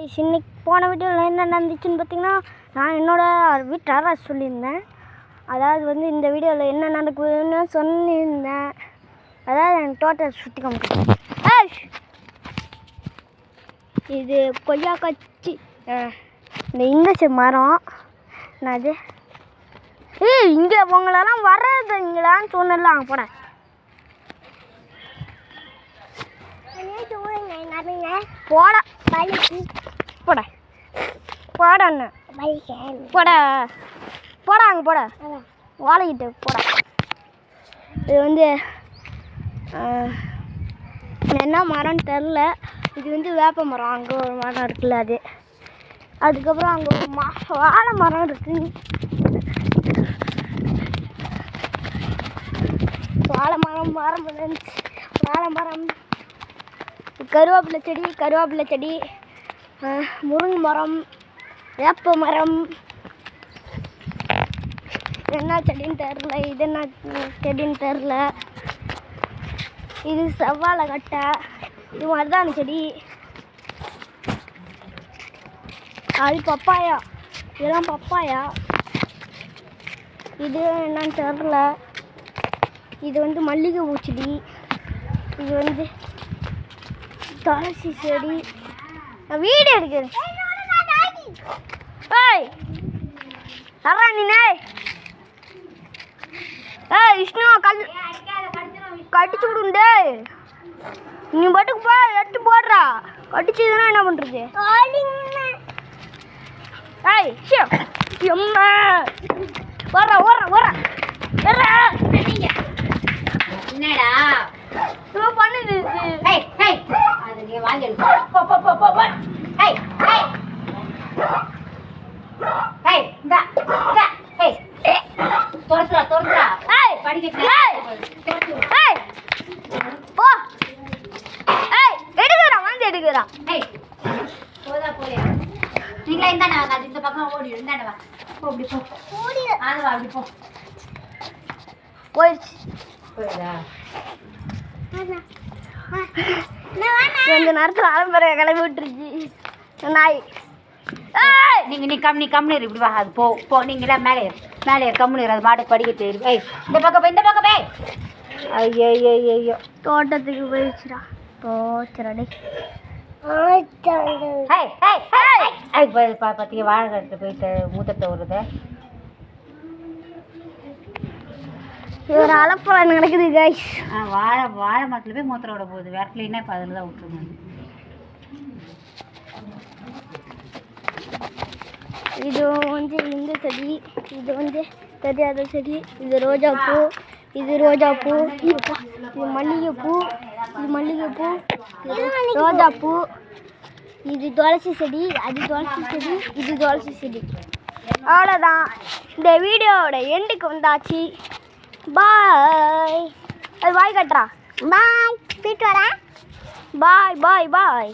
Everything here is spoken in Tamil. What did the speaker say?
கைஸ், இன்னைக்கு போன வீடியோவில் என்ன நடந்துச்சுன்னு பார்த்தீங்கன்னா, நான் என்னோடய வீட்டு அட்ரஸ் சொல்லியிருந்தேன். அதாவது வந்து இந்த வீடியோவில் என்ன நடக்குதுன்னு சொல்லியிருந்தேன். அதாவது எனக்கு தோட்டத்தை சுற்றி காமிக்கிறேன். இது கொய்யா கட்சி, இந்த இங்கிலீஷ் மரம். என்னது இங்கே உங்களெல்லாம் வர்றது இங்களான்னு சொன்னலாம் போட போட போட போடன்னு போட போட அங்கே போட வாழைக்கிட்டு போட. இது வந்து என்ன மரம்னு தெரில. இது வந்து வேப்ப மரம். அங்கே ஒரு மரம் இருக்குல்ல அது. அதுக்கப்புறம் அங்கே ஒரு வாழை மரம் இருக்கு. வாழை மரம் வாழை மரம், கருவேப்பிலை செடி, முருங்கை மரம், வேப்ப மரம், என்ன செடின்னு தெரில. இது என்ன செடின்னு தெரில. இது செவ்வாழை கட்டை, இது மருதாணி செடி, அது பப்பாயா, இதெல்லாம் பப்பாயா. இது என்னன்னு தெரில. இது வந்து மல்லிகை பூ செடி, இது வந்து துளசி செடி. நான் வீடு எடுக்கிறேன். ஏய் அறா நீனே, ஏய் விஷ்ணு கடிச்சு விடுண்டே. நீ பாட்டுக்கு போ, எடுத்து போடுறா. கடிச்சதுன்னா என்ன பண்ணுறது? ஏய் எம்மா ஓடுறா ஓடுறா ஓடுறா ஓடுறா. என்னடா பண்ணுது? ஏய் ஏய் அது நீ வாங்கி போ போ போ போ போ. ஏய் ஏய் ஏய் டா டா. ஏய் தோர்றா ஏய் படிக்க. ஏய் ஏய் போ. ஏய் எடுக்குறா, வந்து எடுக்குறா. ஏய் போறியா நீங்களே இந்தானே வா. இந்த பக்கம் ஓடி இந்தானே வா. போ அப்படி போ. ஓடி ஆன வா அப்படி போ. போயிடுச்சு. போறா கொஞ்ச நேரத்தில் ஆலம்பரை கிளம்பி விட்டுருச்சு நாய். நீ கம்முனு இரு. இப்படி வா. அது போ போ. நீங்களாம் மேலே கம்முனு இரு. அது மாட்டுக்கு படிக்க தெரியும். ஏய் இந்த பக்கம் போய். ஐயோ ஐயோ தோட்டத்துக்கு போயிடுச்சுடா. போச்சுடாடி. பார்த்திங்க வாழை கட்டு போயிட்டு மூத்தத்தை வருது. ஒரு அலப்பழம் நடக்குது கைஸ். வாழை மரத்தில் போய் மூத்திர விட போகுது. விரட்டலைன்னா இப்போ அதில் தான் விட்டுருங்க. இது வந்து இந்த செடி, இது வந்து தெரியாத செடி. இது ரோஜாப்பூ, இது ரோஜாப்பூ, இது மல்லிகைப்பூ, இது மல்லிகைப்பூ, இது ரோஜாப்பூ, இது துளசி செடி, அது துளசி செடி, இது துளசி செடி. அவ்வளோதான். இந்த வீடியோவோட எண்டுக்கு வந்தாச்சு. பாய். அது பாய் கட்டுறா. பாய் போயிட்டு வரேன். பாய் பாய் பாய்.